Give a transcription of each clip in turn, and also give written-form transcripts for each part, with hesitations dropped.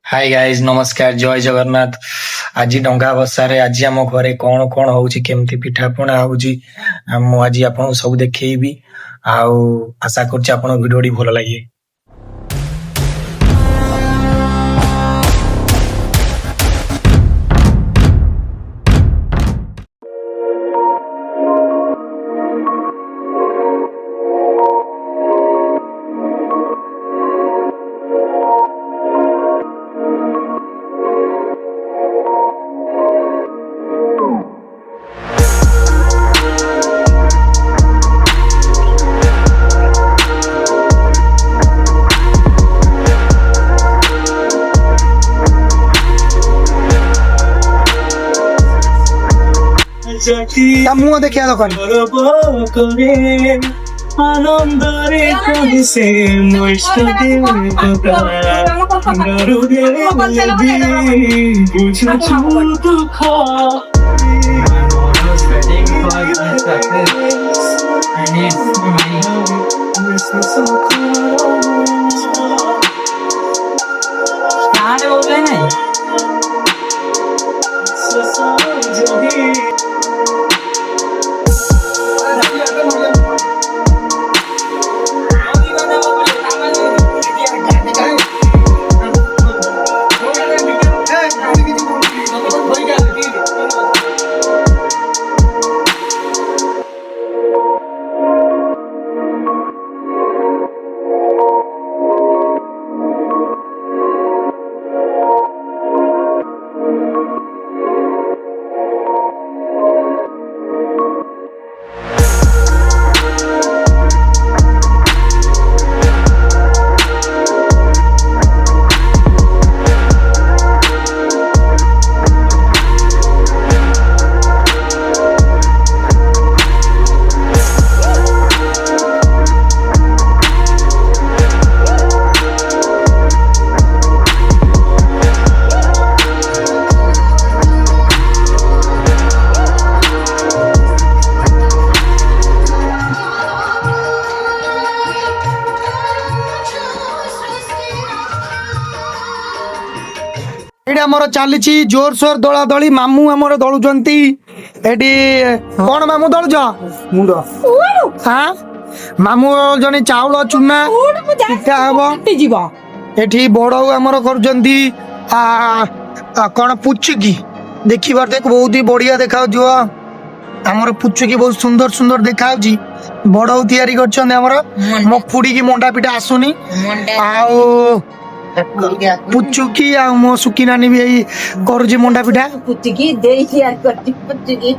Hi guys नमस्कार जय जगन्नाथ। आज डंगा बसारे आज आम घरे कौन कौन होउची केमती पिठा पଣା होउची मु आज आपन सब देखैबी आउ आशा करछि आपन वीडियोटी भलो लागे। मुँह देखिया दোकान আনন্দরে কইছে মইষ্টকে গরুরে বুঝছো দুঃখ আরে বলে নাই आमर चली जोरसोर दौड़ा दौड़ी मामू आमर दौड़ुचंती एटी कौन मामू दौड़ुच मुंड हाँ मामू जने चाउल चुना पिठा हबो एठी बड़ो आमर करजंती कौन पुचुकी देखी बार देख बहुत ही बढ़िया देखा जो आमर पुचुकी बहुत सुंदर सुंदर देखा बड़ो तैयारी करछन आमर मो फुड़ी की मंडा पिठा आसुनी आउ पुचुकी आ मो सुकी नानी भी यही करूची मंडा पिठा पुचुकी देई तैयार करती पुचुकी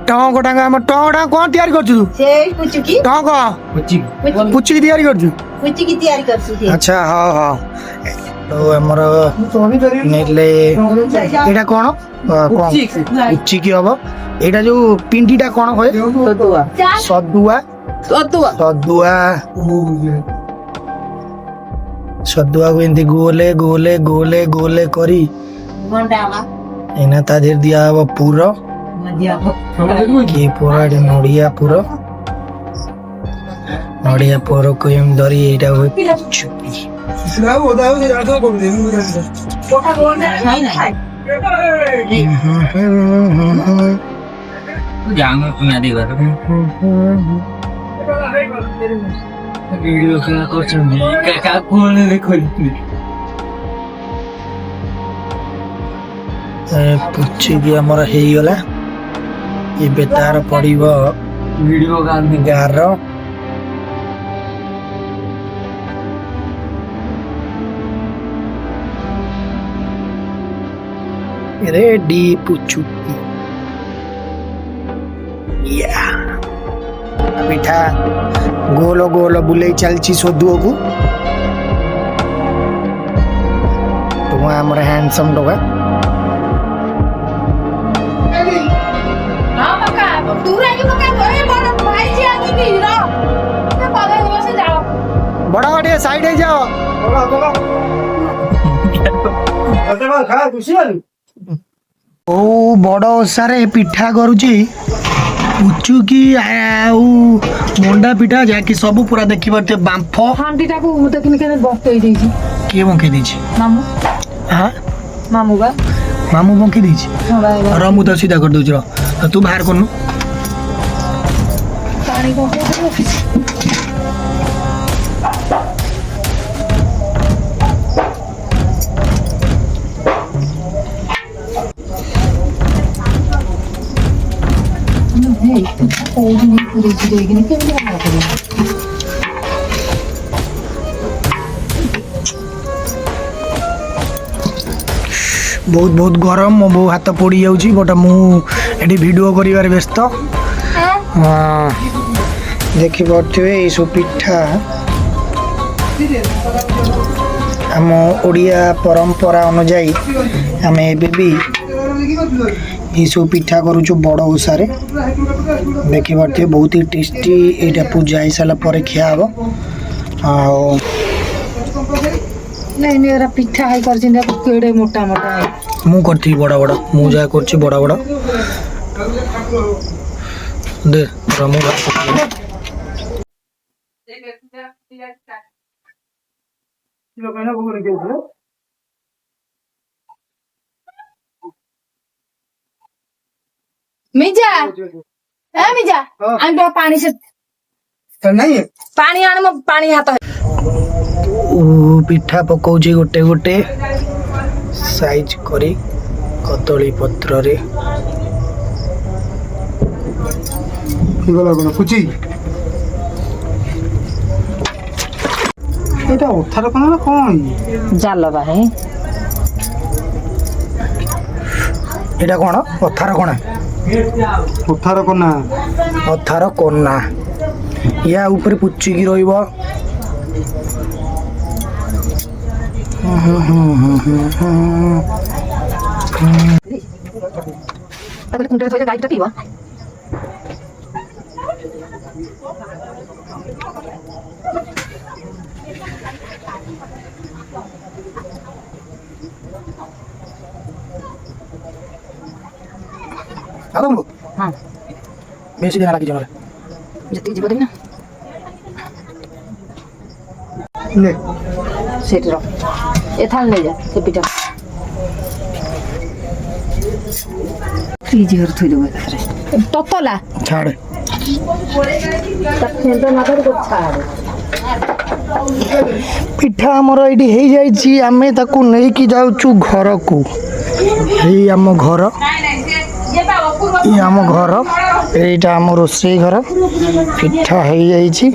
टंग टांग हम टंग टांग कौन तैयार करछु तू सेई पुचुकी टंग पुचुकी तैयार करछु पुचुकी तैयार करछु अच्छा हां हां तो हमर नेले एटा कोन पुचुकी हबो एटा जो पिंडीटा कोन होय सदुआ सदुआ सदुआ सदुआ को एंती गोले गोले गोले गोले करी एना ता देर दिया हबो पूरो की पूरा नड़िया पूरो नड़िया पूरो को एम धरी एटा होय पुचुकी वीडियो करा करछन काका कोन देखोली पुचुकी हमर हेई गला ए बेतार पड़िबो वीडियो गान गार रेडी पुचुकी या पिठा गोलो गोलो बुले चलची सोदुओ को तुम हमर हैंडसम डोगा हां पक्का तू रे पक्का ओए बड़ा भाई जी आगे भी रो तो पागल से जाओ बड़ा बड़ा साइड है जाओ बोला बोला खा खुशी वाली ओ बड़ ओसारे पिठा करूची पुचुकी आउ मंडा पिठा जाकि सब पूरा देखि परते बांफ हांडी टाको देखिन केने बक्तई देछि କିଏ ବଙ୍କେଇ ଦେଇଛି? ମାମୁ ହଁ ମାମୁ ବା ମାମୁଁ ବଙ୍କେଇ ଦେଇଛି। ହଁ ଭାଇ ର ମୁଁ ତ ସିଧା କରିଦଉଛି ର ତୁ ବାହାର କରୁନୁ। ପାଣି ବହୁତ ବହୁତ ଗରମ ମୋ ବୋଉ ହାତ ପୋଡ଼ି ଯାଉଛି ବଟ୍ ମୁଁ ଏଠି ଭିଡ଼ିଓ କରିବାରେ ବ୍ୟସ୍ତ। ଦେଖିପାରୁଥିବେ ଏଇସବୁ ପିଠା ଆମ ଓଡ଼ିଆ ପରମ୍ପରା ଅନୁଯାୟୀ ଆମେ ଏବେ ବି ଏଇସବୁ ପିଠା କରୁଛୁ ବଡ଼ ଓଷାରେ। ଦେଖିପାରୁଥିବେ ବହୁତ ହି ଟେଷ୍ଟି। ଏଇଟା ପୂଜା ହେଇସାରିଲା ପରେ ଖିଆ ହେବ। ଆଉ ନାଇଁ ଏରା ପିଠା ହେଇ କରିଛନ୍ତି କେଡ଼େ ମୋଟା ମୋଟା ମୁଁ କରିଥିବି ବଡ଼ ବଡ଼। ମୁଁ ଯାହା କରୁଛି ବଡ଼ ବଡ଼ ଦେ ମୁଁ ମିଜା ଏ ମିଜା ଆଣି ପାଣି ସେ ପାଣି ଆଣ ମୋ ପାଣି ହାତ ପିଠା ପକଉଛି ଗୋଟେ ଗୋଟେ ସାଇଜ କରି କଦଳୀ ପତ୍ରରେ। ଏଇଟା ଅଥାର କଣ ନା କଣ ଜାଲ ବାହେ ଏଇଟା କଣ ଅଥାର କଣା? ଅଥାର କନା ଅଥାର କନା ୟା ଉପରେ ପୁଚିକି ରହିବ। ଗାଈଟା ପିଇବ ହଁ ବେଶୀ ଦିନ ଲାଗିଯିବ ଯେତିକି ଯିବ ଦେବି ନା ସେଇଠି ରଖ ଏଥାଳ ନେଇଯା ସେ ପିଠା ଫ୍ରିଜ ଘରେ ଥୋଇଦେବୁ ଏକାଥରେ ତତଲା ଛାଡ଼। ପିଠା ଆମର ଏଇଠି ହେଇଯାଇଛି। ଆମେ ତାକୁ ନେଇକି ଯାଉଛୁ ଘରକୁ। ଏଇ ଆମ ଘର, ଆମ ଘର, ଏଇଟା ଆମ ରୋଷେଇ ଘର। ପିଠା ହେଇଯାଇଛି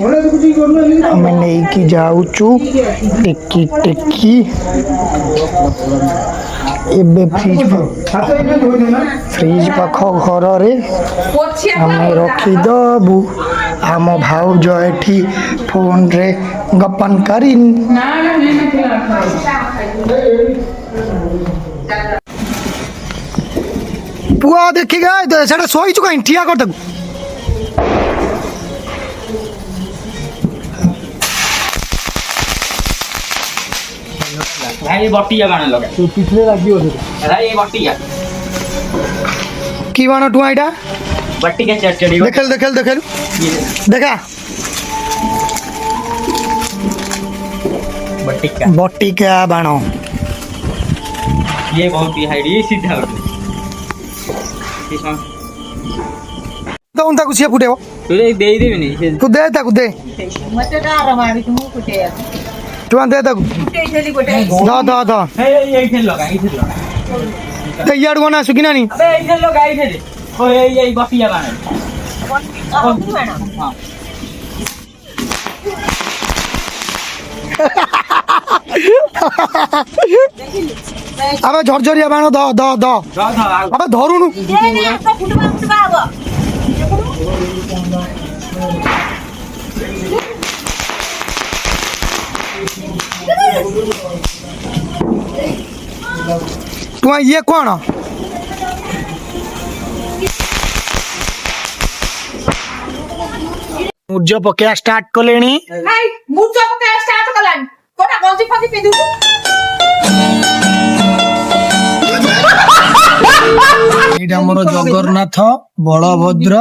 ଆମେ ନେଇକି ଯାଉଛୁ ଟେକି ଟେକି। ଏବେ ଫ୍ରିଜ ପାଖ ଘରରେ ଆମେ ରଖିଦବୁ। ଆମ ଭାଉଜ ଏଠି ଫୋନରେ ଗପନ କରି ପୁଅ ଦେଖିକି ସେଟା ଶୋଇଛୁ କାହିଁ? ଠିଆ କରି ତାକୁ। ଭାଇ ବଟିया ବାଣ ଲଗା ପିଠିରେ ଲାଗିବ ଭାଇ ବଟିया କି ବାଣ ଟୁଆ ଏଇଟା? बट्टिका चटचड़ी देखेल देखेल देखेल देखा बट्टिका बट्टिका बाण ये बहुत ही हाइड ये सीधा उठ तो उनता कुछ फुटे हो तू दे देबे नहीं तू दे ताकू दे मते डार मारी तू कुटे तू दे ताकू कुटे छली कुटे द हे ये खेल लगा ते याड कोना सुकिना नी अबे ये खेल लगा ये खेल ओ ये बटिया बाण हां अबे झरझरिया बाण द द द अबे धरुनु तो फुटबा आबो तू ये कौन मुझ पकेया स्टार्ट कलेनी नाइ मुझ पकेया स्टार्ट कलान कोना गंजी फंजी पिदु एटा मोर जगन्नाथ बलभद्र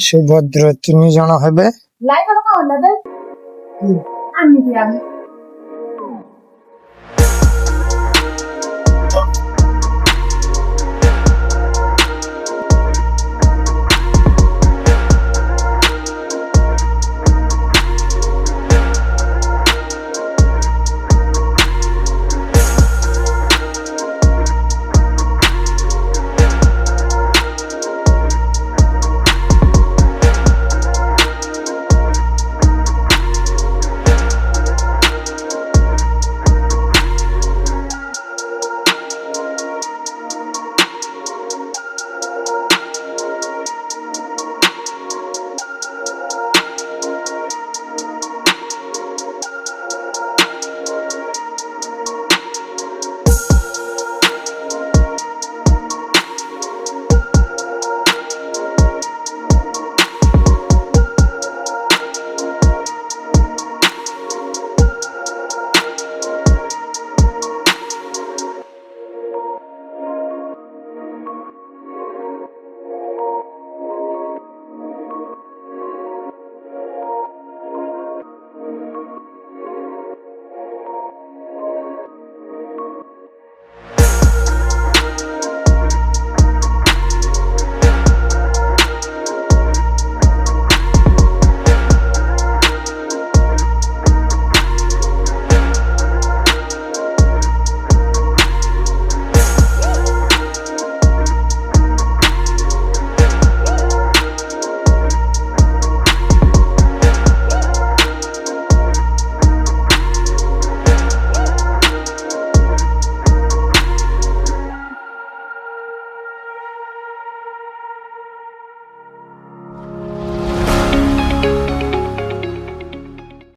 सुभद्र तीन जन हेबे लाइव कौन ना दे आनी दिया